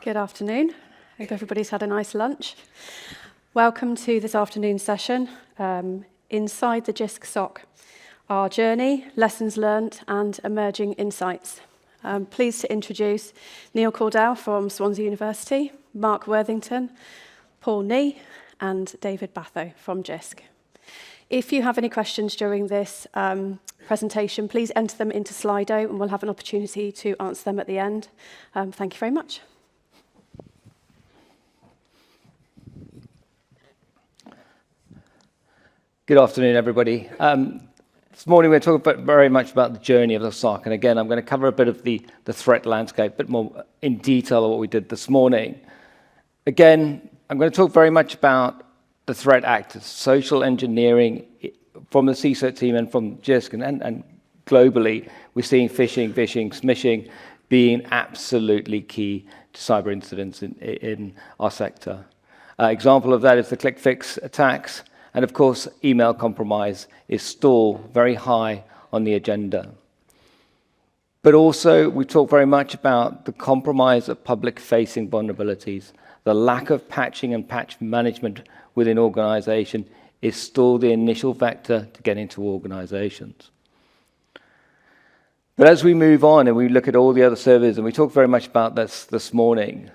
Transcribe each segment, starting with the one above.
Good afternoon. Hope everybody's had a nice lunch. Welcome to this afternoon's session, Inside the Jisc SOC, our journey, lessons learnt and emerging insights. I'm pleased to introduce Neil Cordell from Swansea University, Mark Worthington, Paul Nee and David Batho from Jisc. If you have any questions during this presentation, please enter them into Slido and we'll have an opportunity to answer them at the end. Thank you very much. Good afternoon, everybody. This morning we're talking very much about the journey of the SOC, and again, I'm going to cover a bit of the threat landscape, a bit more in detail of what we did this morning. Again, I'm going to talk very much about the threat actors, social engineering from the CISO team and from Jisc, and globally, we're seeing phishing, smishing being absolutely key to cyber incidents in our sector. Example of that is the click fix attacks. And of course, email compromise is still very high on the agenda. But also, we talk very much about the compromise of public-facing vulnerabilities. The lack of patching and patch management within organization is still the initial vector to get into organizations. But as we move on and we look at all the other services, and we talk very much about this morning,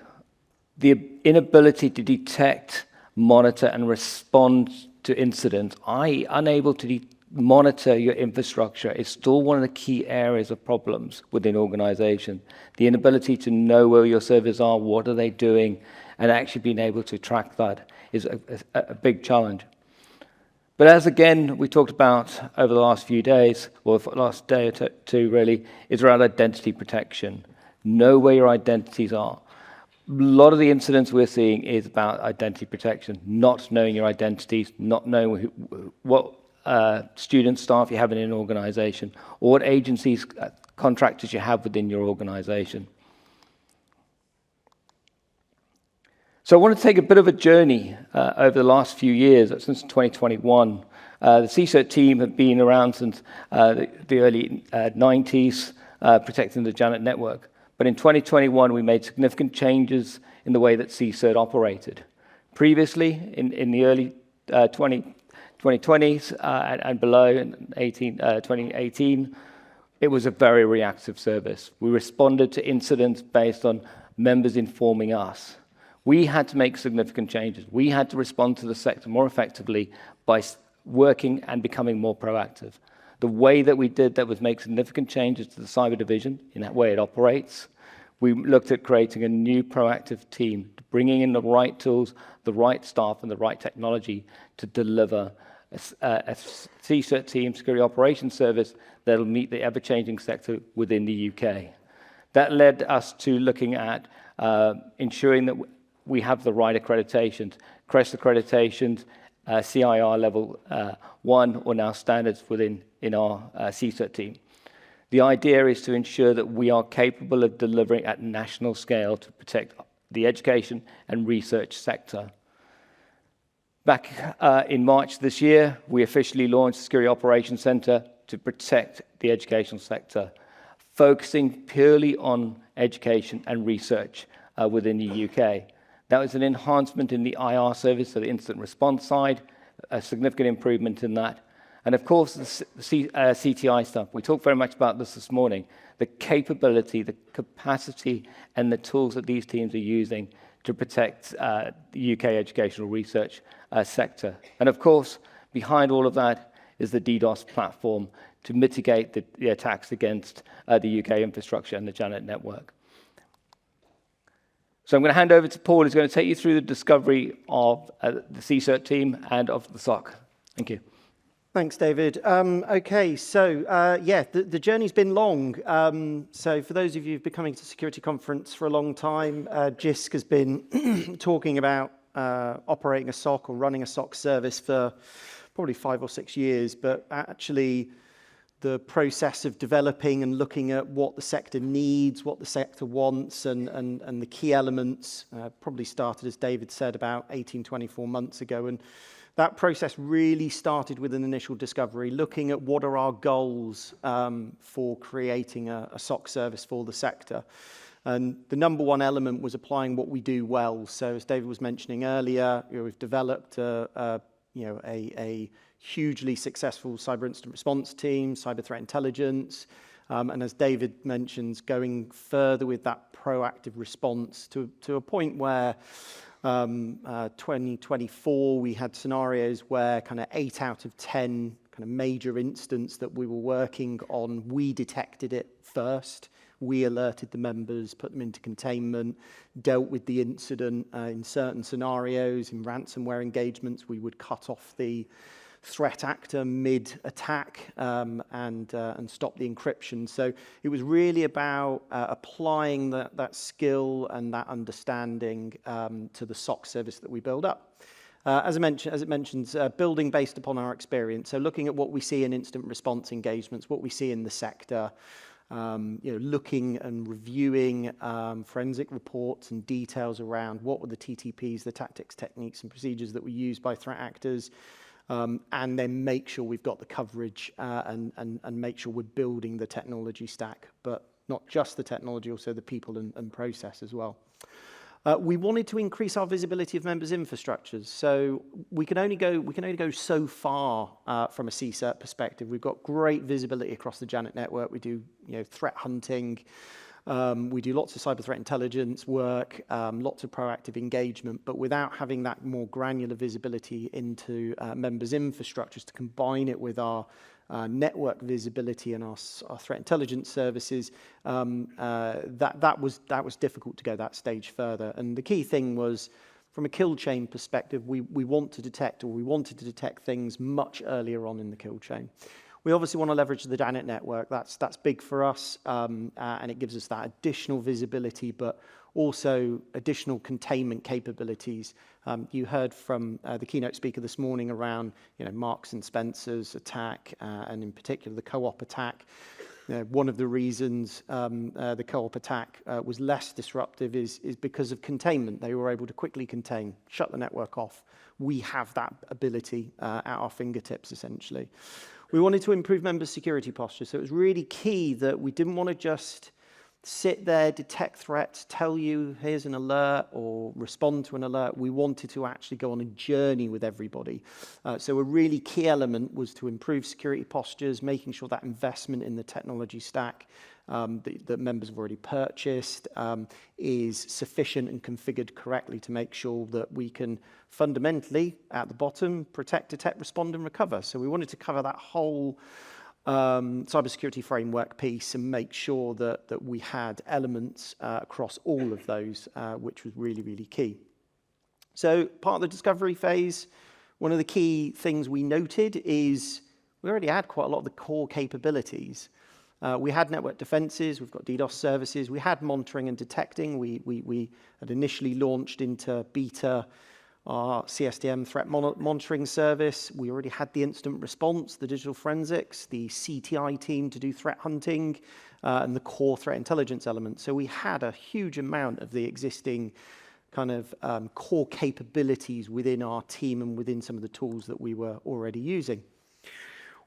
the inability to detect, monitor, and respond to incidents, i.e. unable to monitor your infrastructure, is still one of the key areas of problems within organization. The inability to know where your servers are, what are they doing, and actually being able to track that is a big challenge. But as again, we talked about over the last few days, or the last day or two really, is around identity protection. Know where your identities are. A lot of the incidents we're seeing is about identity protection, not knowing your identities, not knowing what student staff you have in an organization, or what agencies, contractors you have within your organization. So I want to take a bit of a journey over the last few years, since 2021. The CISO team have been around since the early 90s, protecting the Janet network. But in 2021, we made significant changes in the way that CISO operated. Previously, in the early 2020s and below, in 2018, it was a very reactive service. We responded to incidents based on members informing us. We had to make significant changes. We had to respond to the sector more effectively by working and becoming more proactive. The way that we did that was make significant changes to the cyber division in that way it operates. We looked at creating a new proactive team, bringing in the right tools, the right staff, and the right technology to deliver a CISO team, security operations service, that will meet the ever-changing sector within the UK. That led us to looking at ensuring that we have the right accreditations, CREST accreditations, CIR level 1, or now standards in our CISO team. The idea is to ensure that we are capable of delivering at national scale to protect the education and research sector. Back in March this year, we officially launched the Security Operations Centre to protect the educational sector, focusing purely on education and research within the UK. That was an enhancement in the IR service, so the incident response side, a significant improvement in that. And of course, the CTI stuff. We talked very much about this morning. The capability, the capacity, and the tools that these teams are using to protect the UK educational research sector. And of course, behind all of that is the DDoS platform to mitigate the attacks against the UK infrastructure and the Janet network. So I'm going to hand over to Paul, who's going to take you through the discovery of the CISO team and of the SOC. Thank you. Thanks, David. Okay, so the journey's been long. So for those of you who've been coming to the security conference for a long time, Jisc has been talking about operating a SOC or running a SOC service for probably 5 or 6 years, but actually the process of developing and looking at what the sector needs, what the sector wants, and the key elements probably started, as David said, about 18, 24 months ago. And that process really started with an initial discovery, looking at what are our goals for creating a SOC service for the sector. And the number one element was applying what we do well. So as David was mentioning earlier, we've developed a hugely successful cyber incident response team, cyber threat intelligence, and as David mentions, going further with that proactive response to a point where 2024 we had scenarios where kind of 8 out of 10 kind of major incidents that we were working on, we detected it first. We alerted the members, put them into containment, dealt with the incident. In certain scenarios, in ransomware engagements, we would cut off the threat actor mid-attack and stop the encryption. So it was really about applying that skill and that understanding to the SOC service that we build up. As it mentions, building based upon our experience. So looking at what we see in incident response engagements, what we see in the sector, looking and reviewing forensic reports and details around what were the TTPs, the tactics, techniques, and procedures that were used by threat actors, and then make sure we've got the coverage and make sure we're building the technology stack, but not just the technology, also the people and process as well. We wanted to increase our visibility of members' infrastructures. So we can only go so far from a CSERT perspective. We've got great visibility across the Janet network. We do threat hunting. We do lots of cyber threat intelligence work, lots of proactive engagement, but without having that more granular visibility into members' infrastructures to combine it with our network visibility and our threat intelligence services, that was difficult to go that stage further. And the key thing was, from a kill chain perspective, we wanted to detect things much earlier on in the kill chain. We obviously want to leverage the Janet network. That's big for us, and it gives us that additional visibility, but also additional containment capabilities. You heard from the keynote speaker this morning around Marks and Spencer's attack, and in particular the co-op attack. One of the reasons the co-op attack was less disruptive is because of containment. They were able to quickly contain, shut the network off. We have that ability at our fingertips, essentially. We wanted to improve members' security posture, so it was really key that we didn't want to just sit there, detect threats, tell you here's an alert or respond to an alert. We wanted to actually go on a journey with everybody. So a really key element was to improve security postures, making sure that investment in the technology stack that members have already purchased is sufficient and configured correctly to make sure that we can fundamentally, at the bottom, protect, detect, respond, and recover. So we wanted to cover that whole cybersecurity framework piece and make sure that we had elements across all of those, which was really, really key. So part of the discovery phase, one of the key things we noted is we already had quite a lot of the core capabilities. We had network defenses, we've got DDoS services, we had monitoring and detecting. We had initially launched into beta our CSDM threat monitoring service. We already had the incident response, the digital forensics, the CTI team to do threat hunting, and the core threat intelligence element. So we had a huge amount of the existing kind of core capabilities within our team and within some of the tools that we were already using.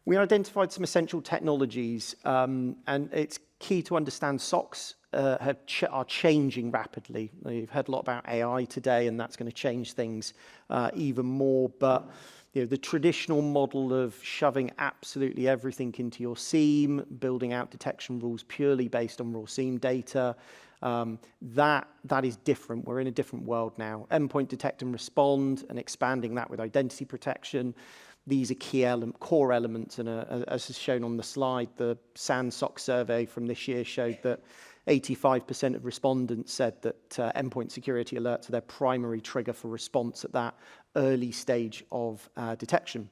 We identified some essential technologies, and it's key to understand SOCs are changing rapidly. You've heard a lot about AI today, and that's going to change things even more. But the traditional model of shoving absolutely everything into your SIEM, building out detection rules purely based on raw SIEM data, that is different. We're in a different world now. Endpoint detect and respond, and expanding that with identity protection. These are core elements, and as is shown on the slide, the SAN SOC survey from this year showed that 85% of respondents said that endpoint security alerts are their primary trigger for response at that early stage of detection.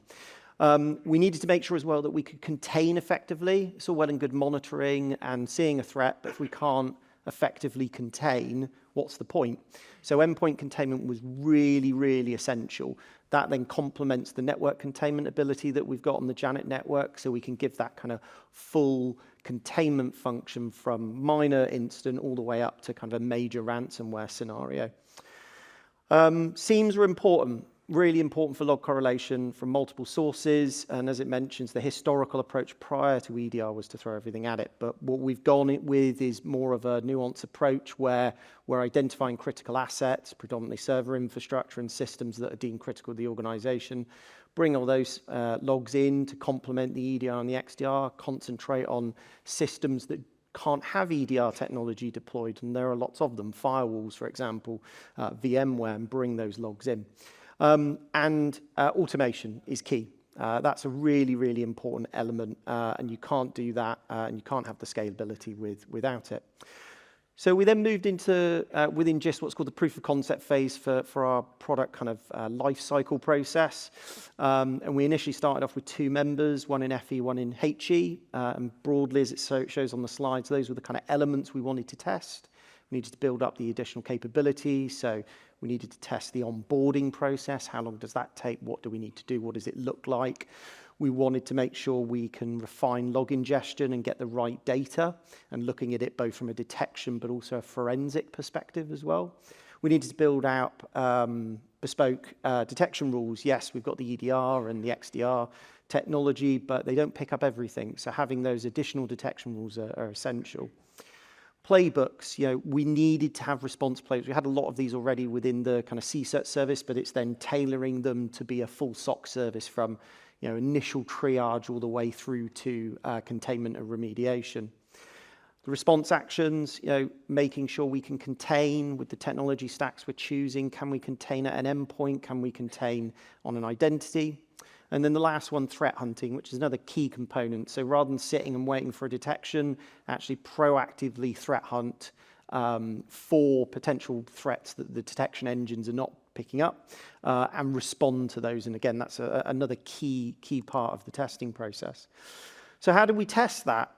We needed to make sure as well that we could contain effectively. It's all well and good monitoring and seeing a threat, but if we can't effectively contain, what's the point? So endpoint containment was really, really essential. That then complements the network containment ability that we've got on the Janet network, so we can give that kind of full containment function from minor incident all the way up to kind of a major ransomware scenario. SIEMs are important. Really important for log correlation from multiple sources, and as it mentions, the historical approach prior to EDR was to throw everything at it. But what we've gone with is more of a nuanced approach where we're identifying critical assets, predominantly server infrastructure and systems that are deemed critical to the organization, bring all those logs in to complement the EDR and the XDR, concentrate on systems that can't have EDR technology deployed, and there are lots of them, firewalls, for example, VMware, and bring those logs in. And automation is key. That's a really, really important element, and you can't do that, and you can't have the scalability without it. So we then moved into, within Jisc, what's called the proof of concept phase for our product kind of life cycle process. And we initially started off with 2 members, one in FE, one in HE, and broadly, as it shows on the slides, those were the kind of elements we wanted to test. We needed to build up the additional capability, so we needed to test the onboarding process. How long does that take? What do we need to do? What does it look like? We wanted to make sure we can refine log ingestion and get the right data, and looking at it both from a detection but also a forensic perspective as well. We needed to build out bespoke detection rules. Yes, we've got the EDR and the XDR technology, but they don't pick up everything. So having those additional detection rules are essential. Playbooks, we needed to have response playbooks. We had a lot of these already within the kind of CISO service, but it's then tailoring them to be a full SOC service from initial triage all the way through to containment and remediation. The response actions, making sure we can contain with the technology stacks we're choosing. Can we contain at an endpoint? Can we contain on an identity? And then the last one, threat hunting, which is another key component. So rather than sitting and waiting for a detection, actually proactively threat hunt for potential threats that the detection engines are not picking up and respond to those. And again, that's another key part of the testing process. So how did we test that?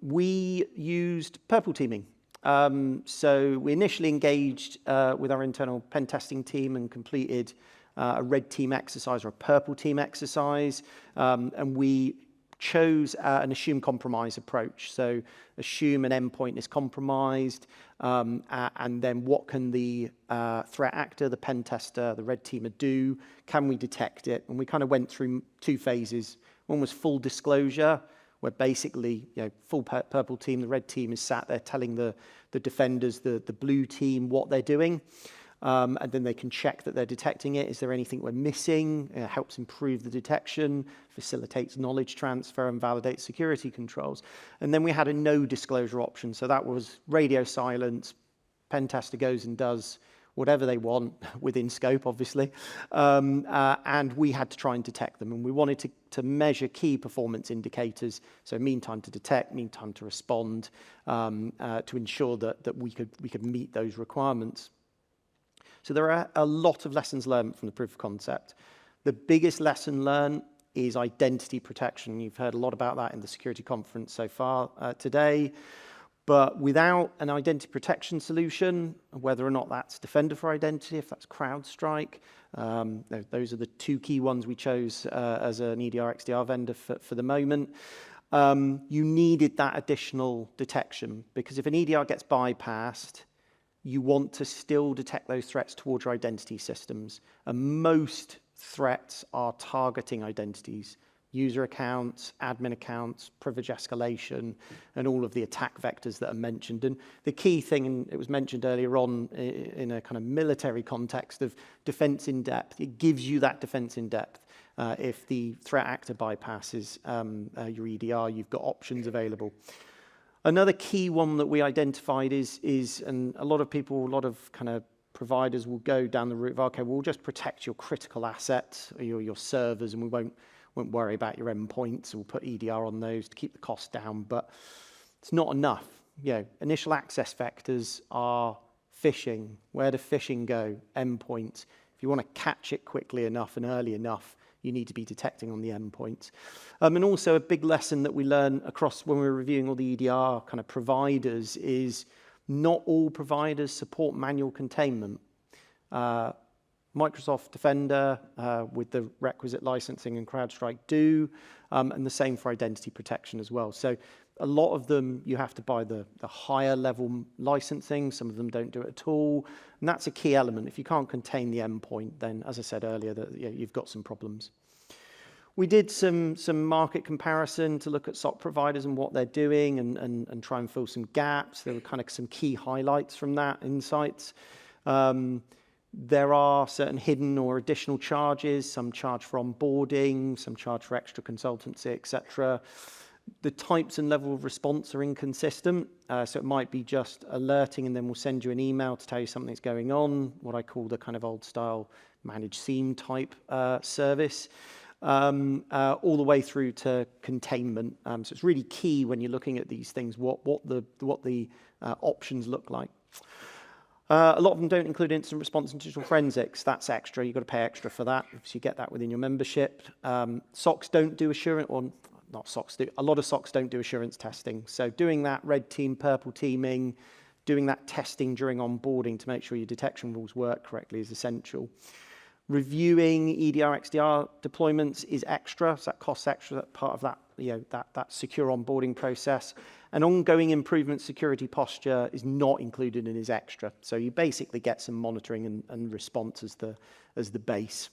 We used purple teaming. So we initially engaged with our internal pen testing team and completed a red team exercise or a purple team exercise, and we chose an assume compromise approach. So assume an endpoint is compromised, and then what can the threat actor, the pen tester, the red teamer do? Can we detect it? And we kind of went through 2 phases. One was full disclosure, where basically, full purple team, the red team is sat there telling the defenders, the blue team, what they're doing. And then they can check that they're detecting it. Is there anything we're missing? It helps improve the detection, facilitates knowledge transfer, and validates security controls. And then we had a no disclosure option. So that was radio silence. Pen tester goes and does whatever they want within scope, obviously. And we had to try and detect them. And we wanted to measure key performance indicators. So mean time to detect, mean time to respond, to ensure that we could meet those requirements. So there are a lot of lessons learned from the proof of concept. The biggest lesson learned is identity protection. You've heard a lot about that in the security conference so far today. But without an identity protection solution, whether or not that's Defender for Identity, if that's CrowdStrike, those are the 2 key ones we chose as an EDR XDR vendor for the moment. You needed that additional detection, because if an EDR gets bypassed, you want to still detect those threats towards your identity systems. And most threats are targeting identities, user accounts, admin accounts, privilege escalation, and all of the attack vectors that are mentioned. And the key thing, and it was mentioned earlier on in a kind of military context of defense in depth, it gives you that defense in depth. If the threat actor bypasses your EDR, you've got options available. Another key one that we identified is, and a lot of kind of providers will go down the route of, okay, we'll just protect your critical assets, or your servers, and we won't worry about your endpoints. We'll put EDR on those to keep the cost down, but it's not enough. Initial access vectors are phishing. Where do phishing go? Endpoints. If you want to catch it quickly enough and early enough, you need to be detecting on the endpoints. And also a big lesson that we learned across when we were reviewing all the EDR kind of providers is not all providers support manual containment. Microsoft Defender with the requisite licensing and CrowdStrike do, and the same for identity protection as well. So A lot of them, you have to buy the higher level licensing. Some of them don't do it at all. And that's a key element. If you can't contain the endpoint, then, as I said earlier, you've got some problems. We did some market comparison to look at SOC providers and what they're doing and try and fill some gaps. There were kind of some key highlights from that, insights. There are certain hidden or additional charges, some charge for onboarding, some charge for extra consultancy, etc. The types and level of response are inconsistent. So it might be just alerting and then we'll send you an email to tell you something's going on, what I call the kind of old style managed SIEM type service, all the way through to containment. So it's really key when you're looking at these things, what the options look like. A lot of them don't include incident response and digital forensics. That's extra. You've got to pay extra for that. So you get that within your membership. SOCs don't do assurance, or not SOCs do. A lot of SOCs don't do assurance testing. So doing that red team, purple teaming, doing that testing during onboarding to make sure your detection rules work correctly is essential. Reviewing EDR, XDR deployments is extra. So that costs extra. That's part of that, that secure onboarding process. And ongoing improvement security posture is not included and is extra. So you basically get some monitoring and response as the base.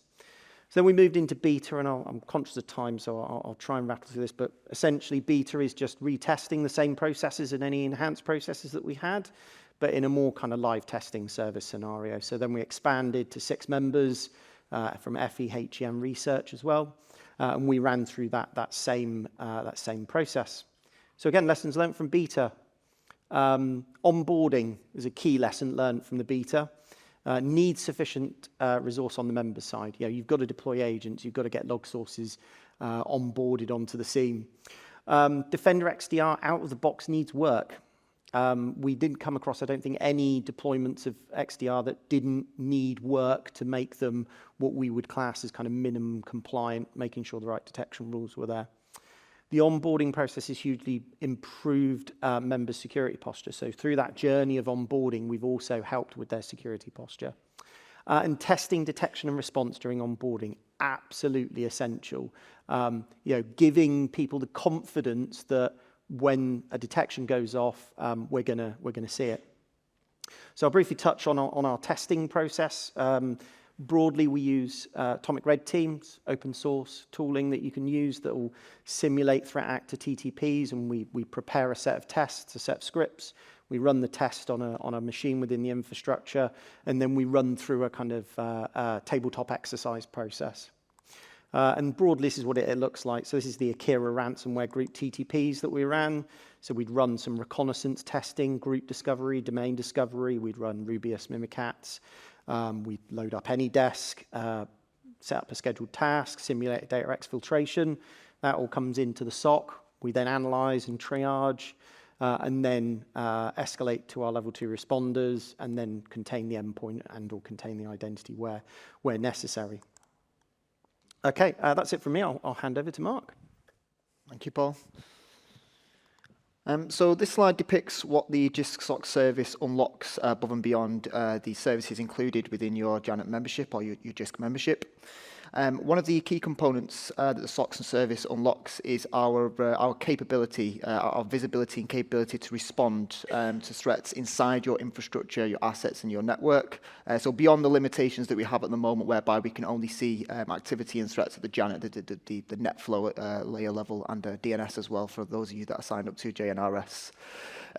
So then we moved into beta, and I'm conscious of time, so I'll try and rattle through this. But essentially, beta is just retesting the same processes and any enhanced processes that we had, but in a more kind of live testing service scenario. So then we expanded to 6 members from FE, HEM research as well, and we ran through that same process. So again, lessons learned from beta. Onboarding is a key lesson learned from the beta. Need sufficient resource on the member side. You've got to deploy agents. You've got to get log sources onboarded onto the SIEM. Defender XDR out of the box needs work. We didn't come across, I don't think, any deployments of XDR that didn't need work to make them what we would class as kind of minimum compliant, making sure the right detection rules were there. The onboarding process has hugely improved member security posture. So through that journey of onboarding, we've also helped with their security posture. And testing, detection and response during onboarding, absolutely essential. Giving people the confidence that when a detection goes off, we're gonna see it. So I'll briefly touch on our testing process. Broadly, we use Atomic Red Team's open source tooling that you can use that will simulate threat actor TTPs, and we prepare a set of tests, a set of scripts. We run the test on a machine within the infrastructure, and then we run through a kind of tabletop exercise process. And broadly, this is what it looks like. So this is the Akira ransomware group TTPs that we ran. So we'd run some reconnaissance testing, group discovery, domain discovery. We'd run Rubius Mimikatz. We'd load up AnyDesk, set up a scheduled task, simulate data exfiltration. That all comes into the SOC. We then analyze and triage, and then escalate to our level 2 responders, and then contain the endpoint and or contain the identity where necessary. Okay, that's it from me. I'll hand over to Mark. Thank you, Paul. So this slide depicts what the Jisc SOC service unlocks above and beyond the services included within your Janet membership or your Jisc membership. One of the key components that the SOC service unlocks is our capability, our visibility and capability to respond to threats inside your infrastructure, your assets and your network. So beyond the limitations that we have at the moment, whereby we can only see activity and threats at the Janet, the NetFlow layer level, and DNS as well, for those of you that are signed up to JNRS.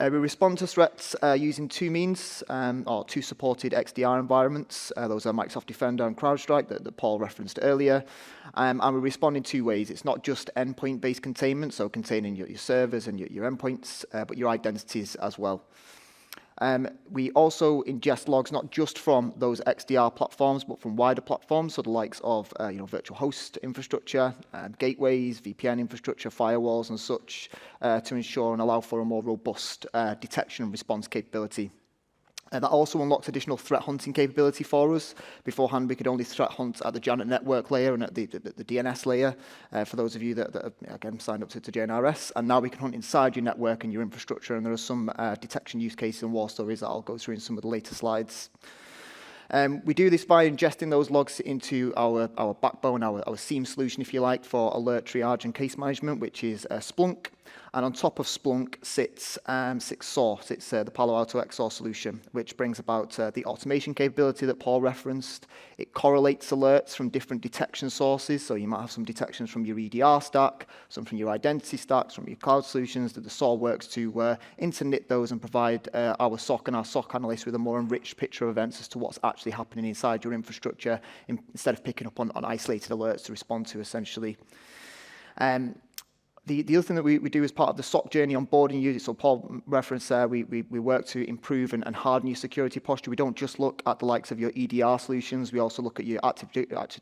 We respond to threats using 2 means, or 2 supported XDR environments. Those are Microsoft Defender and CrowdStrike that Paul referenced earlier. And we respond in 2 ways. It's not just endpoint-based containment, so containing your servers and your endpoints, but your identities as well. We also ingest logs not just from those XDR platforms, but from wider platforms, so the likes of virtual host infrastructure, gateways, VPN infrastructure, firewalls, and such, to ensure and allow for a more robust detection and response capability. That also unlocks additional threat hunting capability for us. Beforehand, we could only threat hunt at the Janet network layer and at the DNS layer, for those of you that have, again, signed up to JNRS. And now we can hunt inside your network and your infrastructure, and there are some detection use cases and war stories that I'll go through in some of the later slides. We do this by ingesting those logs into our backbone, our SIEM solution, if you like, for alert triage and case management, which is Splunk. And on top of Splunk sits SOC. It's the Palo Alto XOR solution, which brings about the automation capability that Paul referenced. It correlates alerts from different detection sources. So you might have some detections from your EDR stack, some from your identity stacks, from your cloud solutions, that the SOC works to interknit those and provide our SOC and our SOC analysts with a more enriched picture of events as to what's actually happening inside your infrastructure, instead of picking up on isolated alerts to respond to, essentially. The other thing that we do as part of the SOC journey onboarding you, so Paul referenced there, we work to improve and harden your security posture. We don't just look at the likes of your EDR solutions, we also look at your Active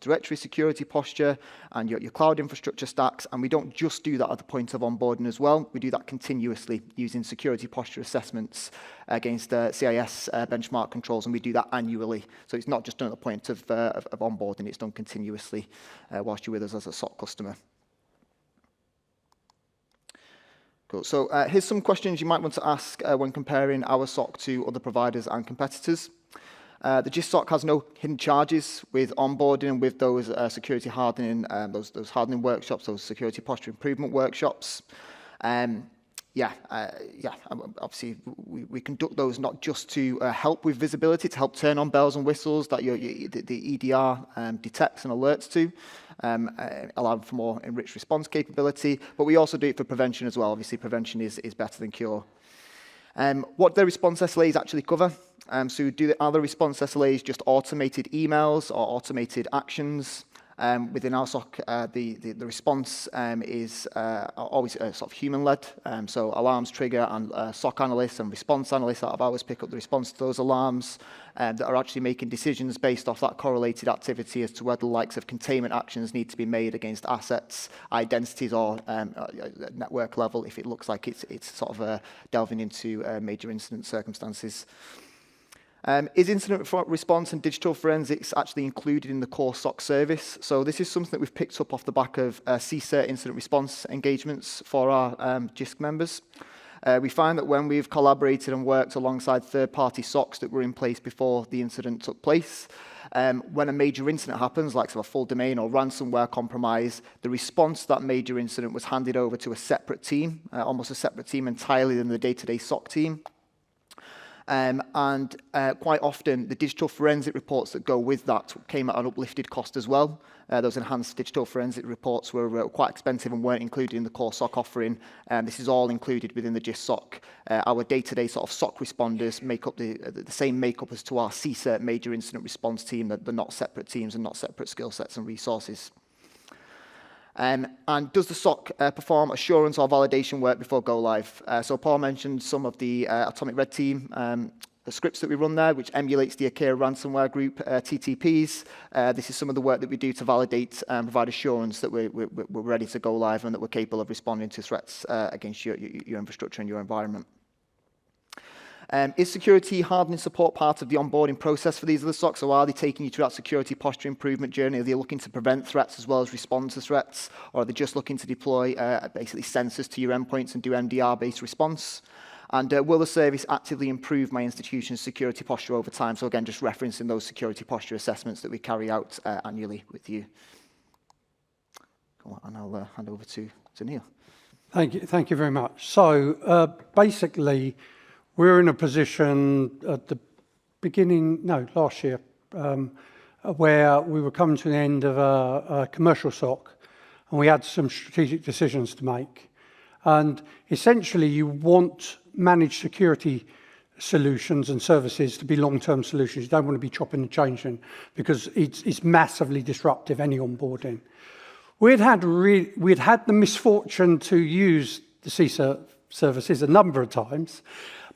Directory security posture and your cloud infrastructure stacks, and we don't just do that at the point of onboarding as well. We do that continuously using security posture assessments against CIS benchmark controls, and we do that annually. So it's not just done at the point of onboarding, it's done continuously whilst you're with us as a SOC customer. Cool. So here's some questions you might want to ask when comparing our SOC to other providers and competitors. The Jisc SOC has no hidden charges with onboarding and with those security hardening, those hardening workshops, those security posture improvement workshops. Obviously we conduct those not just to help with visibility, to help turn on bells and whistles that the EDR detects and alerts to, allowing for more enriched response capability, but we also do it for prevention as well. Obviously, prevention is better than cure. What the response SLAs actually cover, so are the response SLAs just automated emails or automated actions? Within our SOC, the response is always sort of human-led, so alarms trigger, and SOC analysts and response analysts out of ours pick up the response to those alarms that are actually making decisions based off that correlated activity as to whether the likes of containment actions need to be made against assets, identities, or network level if it looks like it's sort of delving into major incident circumstances. Is incident response and digital forensics actually included in the core SOC service? So this is something that we've picked up off the back of CISO incident response engagements for our Jisc members. We find that when we've collaborated and worked alongside third-party SOCs that were in place before the incident took place, when a major incident happens, like a full domain or ransomware compromise, the response to that major incident was handed over to a separate team, almost a separate team entirely than the day-to-day SOC team. Quite often, the digital forensic reports that go with that came at an uplifted cost as well. Those enhanced digital forensic reports were quite expensive and weren't included in the core SOC offering. This is all included within the Jisc SOC. Our day-to-day sort of SOC responders make up the same makeup as to our CISO major incident response team. They're not separate teams and not separate skill sets and resources. And does the SOC perform assurance or validation work before go live? So Paul mentioned some of the Atomic Red Team the scripts that we run there, which emulates the Akira ransomware group TTPs. This is some of the work that we do to validate and provide assurance that we're ready to go live and that we're capable of responding to threats against your infrastructure and your environment. Is security hardening support part of the onboarding process for these other SOCs, or are they taking you through that security posture improvement journey? Are they looking to prevent threats as well as respond to threats, or are they just looking to deploy basically sensors to your endpoints and do MDR-based response? And will the service actively improve my institution's security posture over time? So again, just referencing those security posture assessments that we carry out annually with you. And I'll hand over to Neil. Thank you very much. So basically, we're in a position at the last year, where we were coming to the end of a commercial SOC, and we had some strategic decisions to make. And essentially, you want managed security solutions and services to be long-term solutions. You don't want to be chopping and changing, because it's massively disruptive, any onboarding. We'd had the misfortune to use the CISO services a number of times,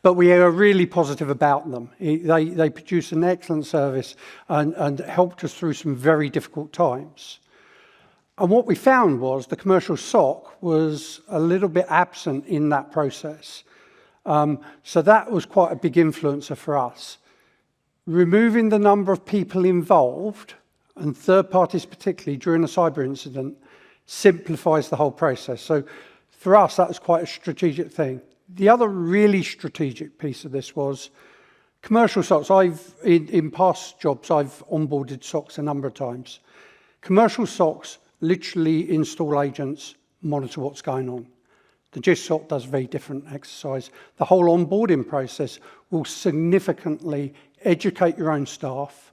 but we are really positive about them. They produce an excellent service and helped us through some very difficult times. And what we found was the commercial SOC was a little bit absent in that process. So that was quite a big influencer for us. Removing the number of people involved, and third parties particularly, during a cyber incident, simplifies the whole process. So for us, that was quite a strategic thing. The other really strategic piece of this was commercial SOCs. In past jobs, I've onboarded SOCs a number of times. Commercial SOCs literally install agents, monitor what's going on. The Jisc SOC does a very different exercise. The whole onboarding process will significantly educate your own staff.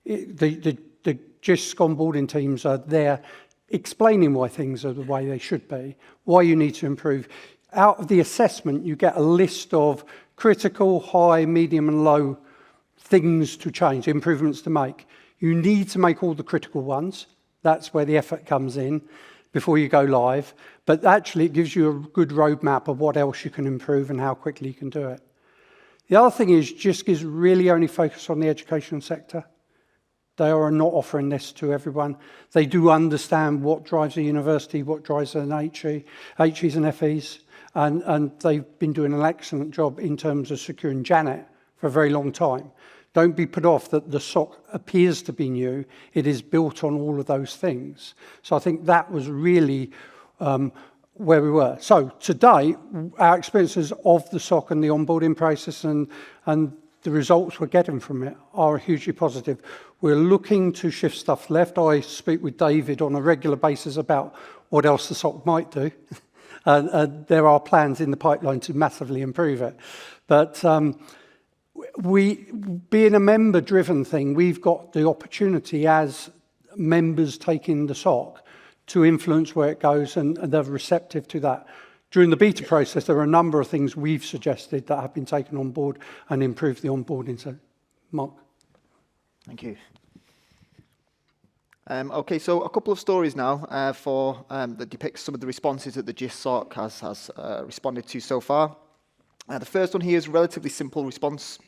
The Jisc onboarding teams are there explaining why things are the way they should be, why you need to improve. Out of the assessment, you get a list of critical, high, medium and low things to change, improvements to make. You need to make all the critical ones. That's where the effort comes in before you go live. But actually, it gives you a good roadmap of what else you can improve and how quickly you can do it. The other thing is, Jisc is really only focused on the education sector. They are not offering this to everyone. They do understand what drives a university, what drives an HEs and FEs, and they've been doing an excellent job in terms of securing Janet for a very long time. Don't be put off that the SOC appears to be new. It is built on all of those things. So I think that was really where we were. So today, our experiences of the SOC and the onboarding process and the results we're getting from it are hugely positive. We're looking to shift stuff left. I speak with David on a regular basis about what else the SOC might do. And there are plans in the pipeline to massively improve it. But being a member-driven thing, we've got the opportunity as members taking the SOC to influence where it goes, and they're receptive to that. During the beta process, there are a number of things we've suggested that have been taken on board and improved the onboarding. So, Mark. Thank you. Okay, so a couple of stories now that depict some of the responses that the Jisc SOC has responded to so far. The first one here is a relatively simple response.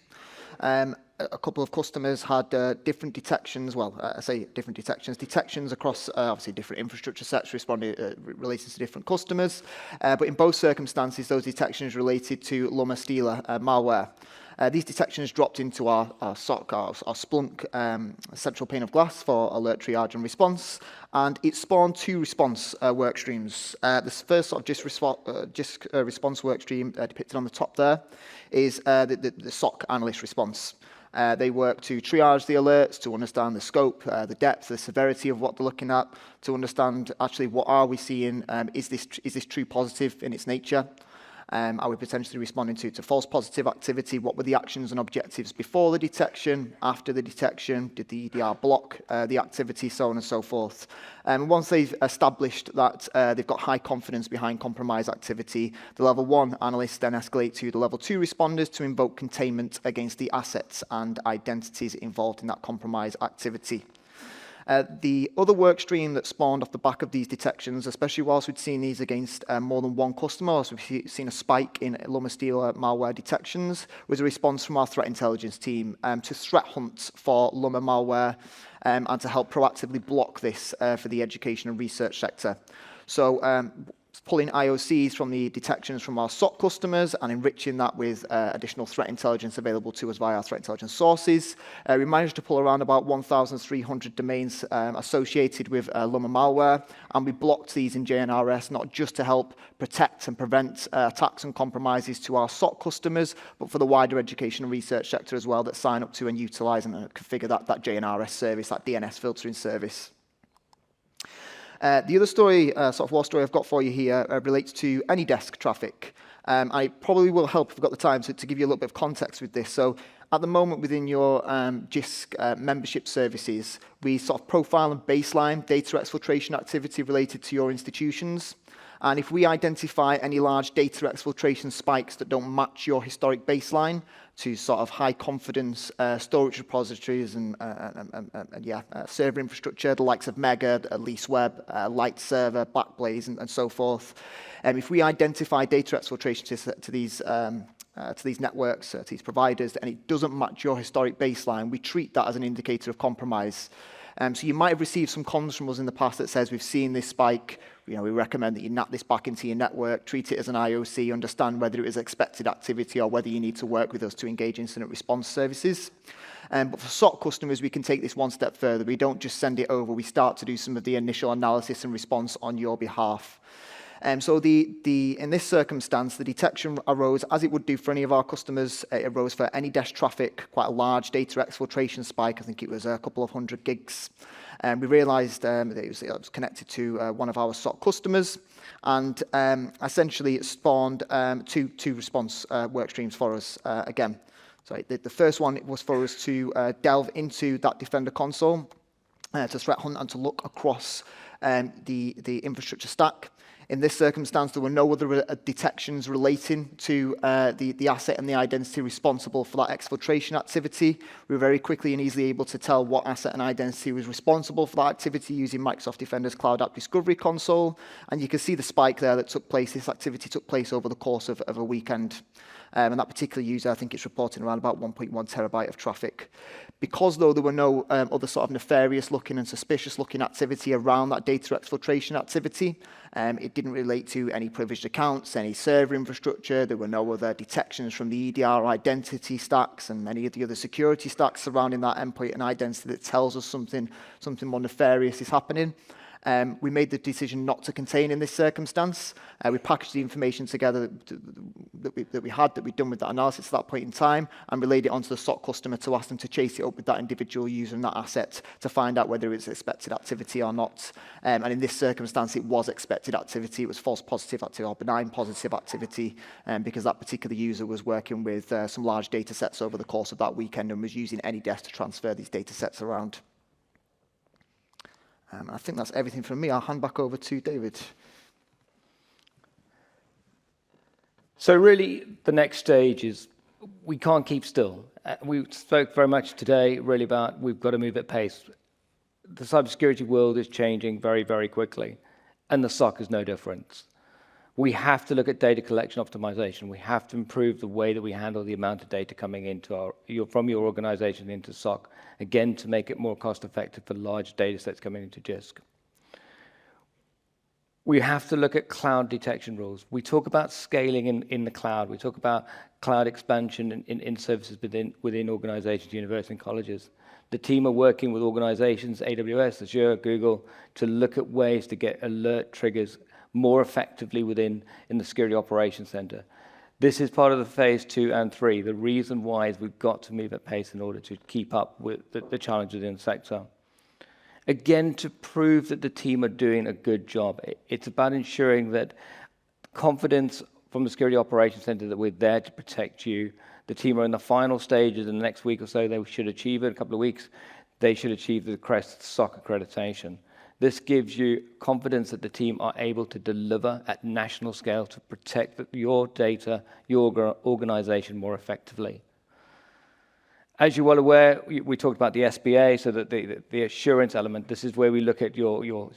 A couple of customers had different detections, detections across obviously different infrastructure sets related to different customers, but in both circumstances, those detections related to Lumma-Stela malware. These detections dropped into our SOC, our Splunk central pane of glass for alert triage and response, and it spawned two response work streams. This first sort of Jisc response work stream depicted on the top there is the SOC analyst response. They work to triage the alerts, to understand the scope, the depth, the severity of what they're looking at, to understand actually what are we seeing, is this true positive in its nature? Are we potentially responding to false positive activity? What were the actions and objectives before the detection, after the detection? Did the EDR block the activity, so on and so forth? Once they've established that they've got high confidence behind compromise activity, the level 1 analysts then escalate to the level 2 responders to invoke containment against the assets and identities involved in that compromise activity. The other work stream that spawned off the back of these detections, especially whilst we'd seen these against more than one customer, so we've seen a spike in Lumma-Stela malware detections, was a response from our threat intelligence team to threat hunt for Lumma malware and to help proactively block this for the education and research sector. So pulling IOCs from the detections from our SOC customers and enriching that with additional threat intelligence available to us via our threat intelligence sources. We managed to pull around about 1,300 domains associated with Lumma malware, and we blocked these in JNRS not just to help protect and prevent attacks and compromises to our SOC customers, but for the wider education and research sector as well that sign up to and utilize and configure that JNRS service, that DNS filtering service. The other story, sort of war story I've got for you here relates to any desk traffic. I probably will help if we've got the time to give you a little bit of context with this. So at the moment within your Jisc membership services, we sort of profile and baseline data exfiltration activity related to your institutions. And if we identify any large data exfiltration spikes that don't match your historic baseline to sort of high confidence storage repositories and server infrastructure, the likes of Mega, LeaseWeb, Light Server, Backblaze, and so forth. If we identify data exfiltration to these networks, to these providers, and it doesn't match your historic baseline, we treat that as an indicator of compromise. So you might have received some comms from us in the past that says we've seen this spike. We recommend that you nap this back into your network, treat it as an IOC, understand whether it is expected activity or whether you need to work with us to engage incident response services. But for SOC customers, we can take this one step further. We don't just send it over. We start to do some of the initial analysis and response on your behalf. So in this circumstance, the detection arose, as it would do for any of our customers, it arose for any desk traffic, quite a large data exfiltration spike. I think it was a couple of 100 gigs. We realized that it was connected to one of our SOC customers, and essentially it spawned two response work streams for us again. So the first one was for us to delve into that Defender console, to threat hunt and to look across the infrastructure stack. In this circumstance, there were no other detections relating to the asset and the identity responsible for that exfiltration activity. We were very quickly and easily able to tell what asset and identity was responsible for that activity using Microsoft Defender's Cloud App Discovery console. And you can see the spike there that took place. This activity took place over the course of a weekend. And that particular user, I think it's reporting around about 1.1 terabyte of traffic. Because, though, there were no other sort of nefarious looking and suspicious looking activity around that data exfiltration activity, it didn't relate to any privileged accounts, any server infrastructure. There were no other detections from the EDR identity stacks and many of the other security stacks surrounding that endpoint and identity that tells us something more nefarious is happening. We made the decision not to contain in this circumstance. We packaged the information together that we'd done with that analysis at that point in time, and relayed it onto the SOC customer to ask them to chase it up with that individual user and that asset to find out whether it's expected activity or not. And in this circumstance, it was expected activity. It was false positive activity or benign positive activity, because that particular user was working with some large data sets over the course of that weekend and was using AnyDesk to transfer these data sets around. I think that's everything from me. I'll hand back over to David. So really, the next stage is we can't keep still. We spoke very much today really about we've got to move at pace. The cybersecurity world is changing very, very quickly, and the SOC is no different. We have to look at data collection optimization. We have to improve the way that we handle the amount of data coming into from your organization into SOC, again, to make it more cost effective for large data sets coming into Jisc. We have to look at cloud detection rules. We talk about scaling in the cloud. We talk about cloud expansion in services within organizations, universities, and colleges. The team are working with organizations, AWS, Azure, Google, to look at ways to get alert triggers more effectively in the Security Operations Center. This is part of the phase 2 and 3. The reason why is we've got to move at pace in order to keep up with the challenges in the sector. Again, to prove that the team are doing a good job. It's about ensuring that confidence from the Security Operations Center that we're there to protect you. The team are in the final stages. In the next week or so, they should achieve it. In a couple of weeks, they should achieve the CREST SOC accreditation. This gives you confidence that the team are able to deliver at national scale to protect your data, your organization more effectively. As you're well aware, we talked about the SBA, so that the assurance element, this is where we look at your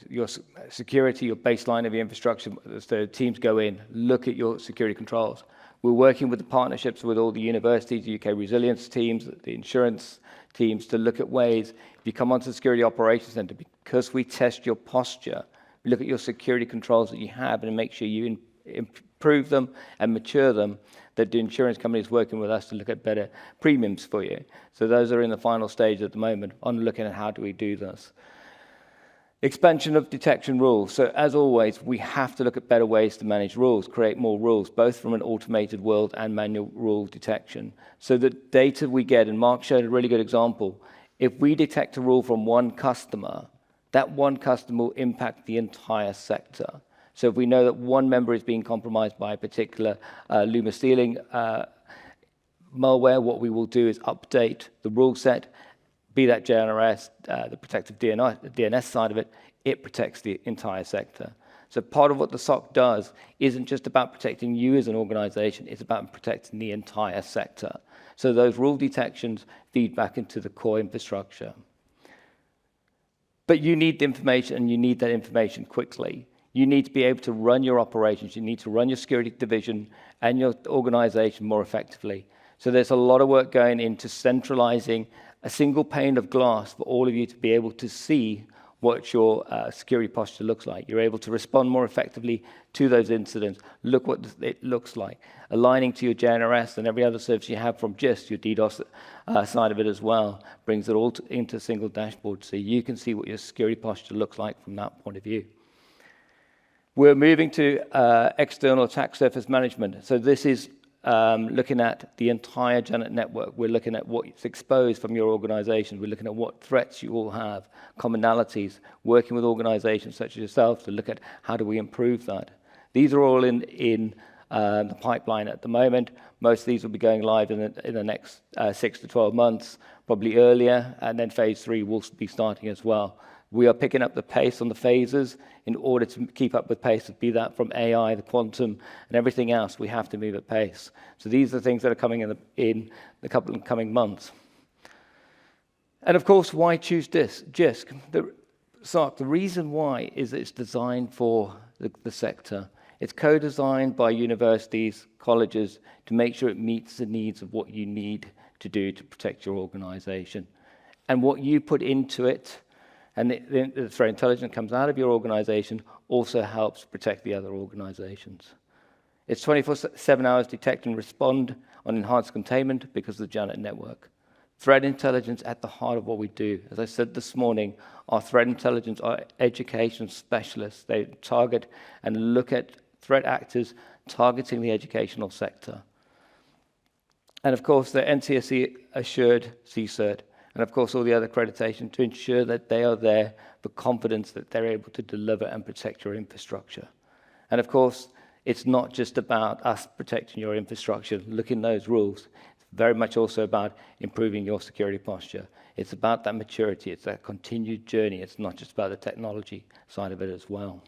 security, your baseline of your infrastructure. So teams go in, look at your security controls. We're working with the partnerships with all the universities, the UK resilience teams, the insurance teams, to look at ways, if you come onto the Security Operations Center, because we test your posture, we look at your security controls that you have and make sure you improve them and mature them, that the insurance company is working with us to look at better premiums for you. So those are in the final stage at the moment on looking at how do we do this. Expansion of detection rules. So as always, we have to look at better ways to manage rules, create more rules, both from an automated world and manual rule detection. So the data we get, and Mark showed a really good example, if we detect a rule from one customer, that one customer will impact the entire sector. So if we know that one member is being compromised by a particular Luma stealing malware, what we will do is update the rule set, be that JNRS, the protective DNS side of it, it protects the entire sector. So part of what the SOC does isn't just about protecting you as an organization, it's about protecting the entire sector. So those rule detections feed back into the core infrastructure. But you need the information, and you need that information quickly. You need to be able to run your operations. You need to run your security division and your organization more effectively. So there's a lot of work going into centralizing a single pane of glass for all of you to be able to see what your security posture looks like. You're able to respond more effectively to those incidents. Look what it looks like. Aligning to your JNRS and every other service you have from Jisc, your DDoS side of it as well, brings it all into a single dashboard so you can see what your security posture looks like from that point of view. We're moving to external attack surface management. So this is looking at the entire Janet network. We're looking at what's exposed from your organization. We're looking at what threats you all have, commonalities, working with organizations such as yourself to look at how do we improve that. These are all in the pipeline at the moment. Most of these will be going live in the next 6 to 12 months, probably earlier, and then phase 3 will be starting as well. We are picking up the pace on the phases in order to keep up with pace, be that from AI, the quantum, and everything else. We have to move at pace. So these are the things that are coming in the couple of coming months. And of course, why choose Jisc? The SOC, the reason why is that it's designed for the sector. It's co-designed by universities, colleges, to make sure it meets the needs of what you need to do to protect your organization. And what you put into it, and the threat intelligence that comes out of your organization also helps protect the other organizations. It's 24/7 hours detect and respond on enhanced containment because of the Janet network. Threat intelligence at the heart of what we do. As I said this morning, our threat intelligence, our education specialists, they target and look at threat actors targeting the educational sector. And of course, the NCSC assured CCERT, and of course all the other accreditation to ensure that they are there for confidence that they're able to deliver and protect your infrastructure. And of course, it's not just about us protecting your infrastructure, looking at those rules. It's very much also about improving your security posture. It's about that maturity. It's that continued journey. It's not just about the technology side of it as well.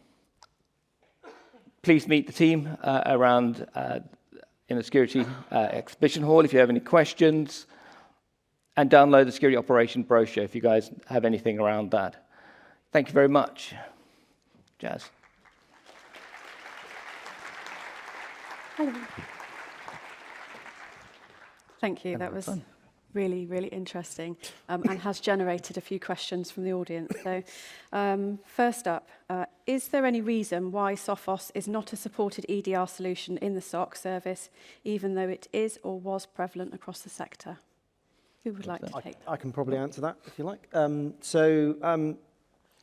Please meet the team around in the security exhibition hall if you have any questions. And download the security operation brochure if you guys have anything around that. Thank you very much. Jazz. Hello. Thank you. That was really, really interesting and has generated a few questions from the audience. So first up, is there any reason why Sophos is not a supported EDR solution in the SOC service, even though it is or was prevalent across the sector? Who would like to take that? I can probably answer that if you like.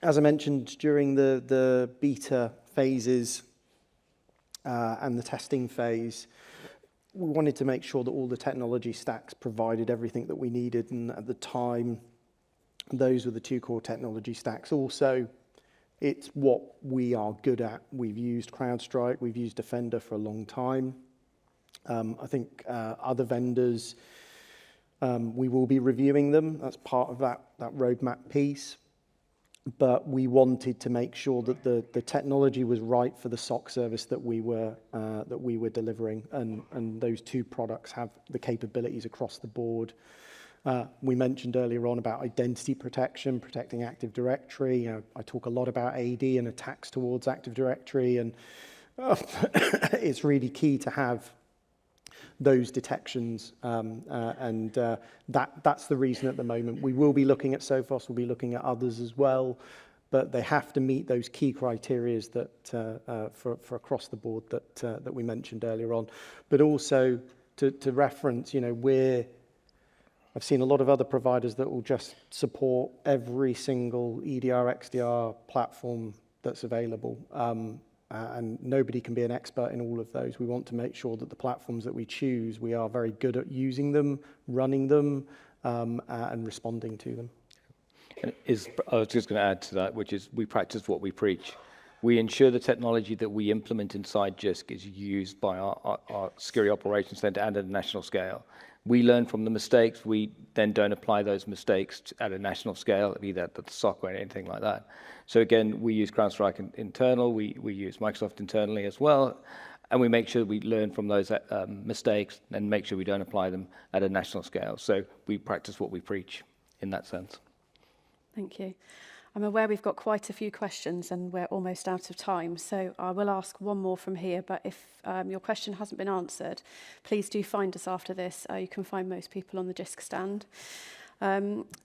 As I mentioned during the beta phases and the testing phase, we wanted to make sure that all the technology stacks provided everything that we needed, and at the time, those were the two core technology stacks. Also, it's what we are good at. We've used CrowdStrike, we've used Defender for a long time. I think other vendors, we will be reviewing them. That's part of that roadmap piece. But we wanted to make sure that the technology was right for the SOC service that we were delivering, and those two products have the capabilities across the board. We mentioned earlier on about identity protection, protecting Active Directory. I talk a lot about AD and attacks towards Active Directory, and it's really key to have those detections, and that's the reason at the moment. We will be looking at Sophos, we'll be looking at others as well, but they have to meet those key criteria that for across the board that we mentioned earlier on. But also to reference, I've seen a lot of other providers that will just support every single EDR, XDR platform that's available. And nobody can be an expert in all of those. We want to make sure that the platforms that we choose, we are very good at using them, running them, and responding to them. And I was just going to add to that, which is we practice what we preach. We ensure the technology that we implement inside Jisc is used by our security operations center and at a national scale. We learn from the mistakes. We then don't apply those mistakes at a national scale, be that the SOC or anything like that. So again, we use CrowdStrike internal. We use Microsoft internally as well. And we make sure we learn from those mistakes and make sure we don't apply them at a national scale. So we practice what we preach in that sense. Thank you. I'm aware we've got quite a few questions and we're almost out of time, so I will ask one more from here, but if your question hasn't been answered, please do find us after this. You can find most people on the Jisc stand.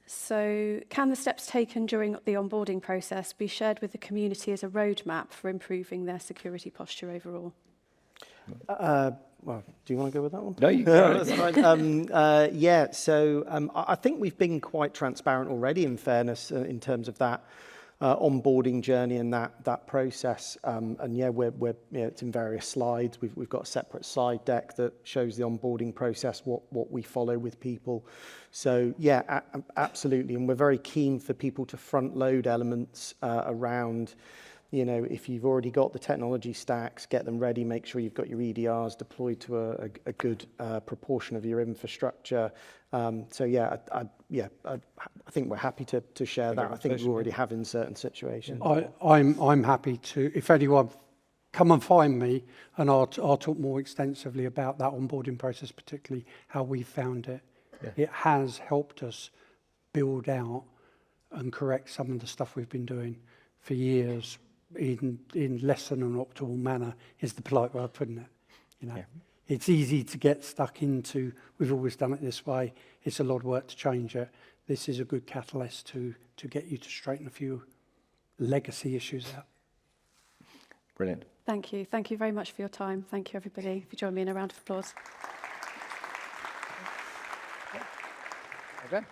So can the steps taken during the onboarding process be shared with the community as a roadmap for improving their security posture overall? Well, do you want to go with that one? No, you can. That's fine. I think we've been quite transparent already, in fairness, in terms of that. onboarding journey and that process. And yeah, it's in various slides. We've got a separate slide deck that shows the onboarding process, what we follow with people. So yeah, absolutely. And we're very keen for people to front load elements around, if you've already got the technology stacks, get them ready, make sure you've got your EDRs deployed to a good proportion of your infrastructure. So yeah, I think we're happy to share that. I think we already have in certain situations. I'm happy to, if anyone, come and find me, and I'll talk more extensively about that onboarding process, particularly how we found it. Yeah. It has helped us build out and correct some of the stuff we've been doing for years in less than an optimal manner, is the polite way of putting it. Yeah. It's easy to get stuck into, we've always done it this way, it's a lot of work to change it. This is a good catalyst to get you to straighten a few legacy issues out. Brilliant. Thank you. Thank you very much for your time. Thank you, everybody. If you join me in a round of applause. Okay.